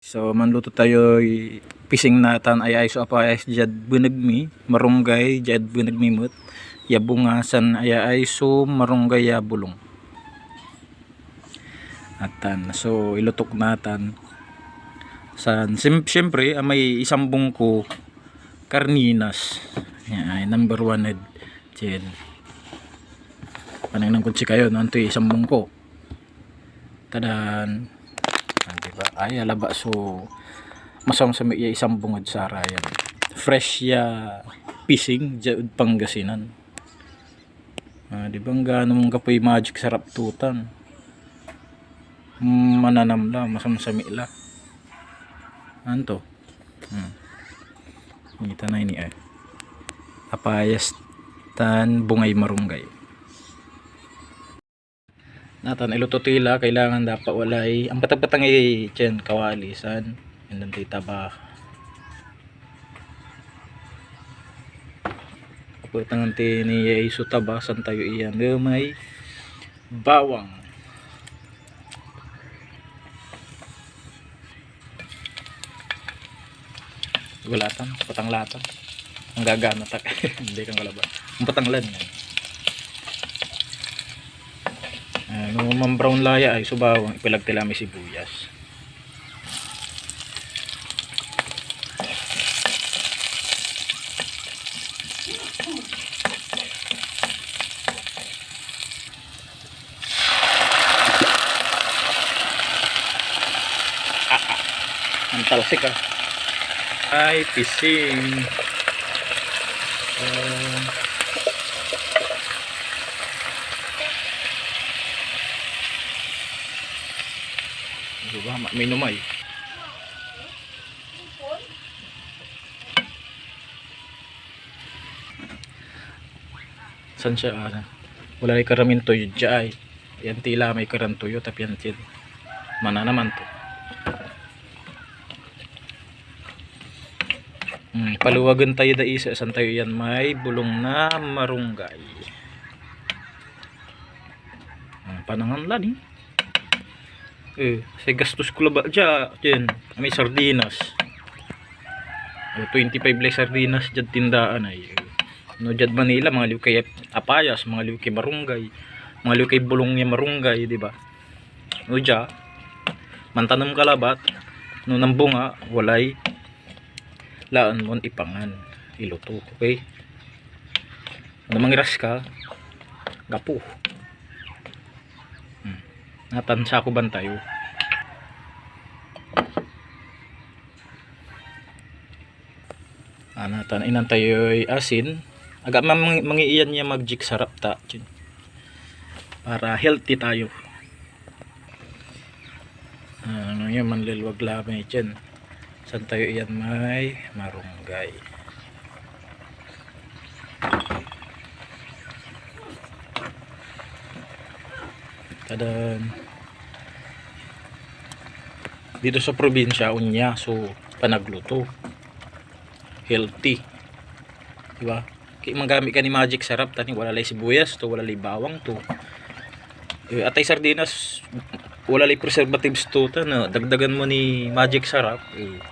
So manluto tayo pising natan ay so apayas jad bunagmi marunggay jad bunagmi mut ya bungasan ay so marunggay ya bulong atan. So ilutok natan san siyempre may isang bungko karninas ay number 1 ed jen panang nang kutsi kayo no anto isang bungko tadan diba ay alaba so masam sa iya isang bungad sa arayan fresh ya pising jud Pangasinan. Di ba nga mong kapoy magic sarap tutan mananam la masam sa mila anto kita na ini ay apayas tan bungay marunggay natan ilutotila kailangan dapat walay ang patag-patang ay tiyan kawalisan and then taba patang ti ni iso taba san tayo iyan may bawang gulatan patang latan ang gagana tak hindi kang kalaban ang patanglan no brown laya ay subawang ipilagtila may sibuyas ang talsik ay pising diba may numay san siya wala ay karamin toyo dyan yan tila may karan toyo tapi yan til mana naman to paluwagan tayo da isa san tayo yan may bulong na marunggay panangan lan say gastos ko laba dyan may sardinas 25 lay sardinas dyan tindaan ay no dyan Manila mga liw kay apayas mga liw kay marunggay mga liw kay bulong niya marunggay diba no dyan mantanong kalabat no nang bunga walay laan mo ipangan iluto okay ano mangiras ka gapo natansa ko ban tayo natan inan tayo ay asin aga mangiiyan niya magjik sarap ta para healthy tayo ano yan manlilwag lamay dyan san tayo iyan may marunggay tadan dito sa probinsya unya so panagluto healthy diba kaya magamit ka ni magic sarap tani wala lay sibuyas to wala lay bawang to atay sardinas wala lay preservatives to no dagdagan mo ni magic sarap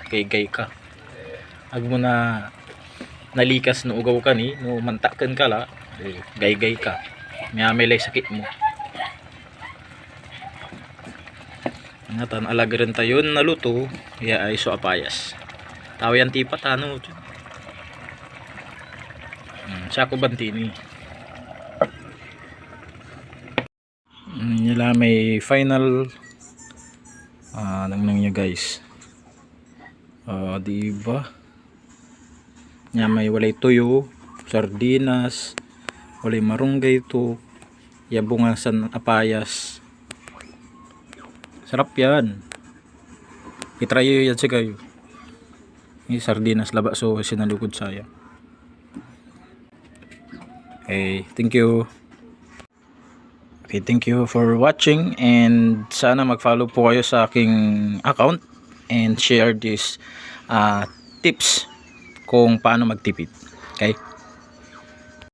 kay gay ka ag mo na nalikas no ugaw ka ni no mantakan ka la gay ka may lay sakit mo natan alaga rin tayo naluto ya ay so apayas tao yan tipat ano sako bantini nila may final nang niya guys diba nya may walay tuyo sardinas walay marunggay to ya bungasan apayas sarap yan itrayo yan sa kayo sardinas laba so sinalukod saya okay thank you for watching and sana mag-follow po kayo sa aking account and share this tips kung paano magtipid okay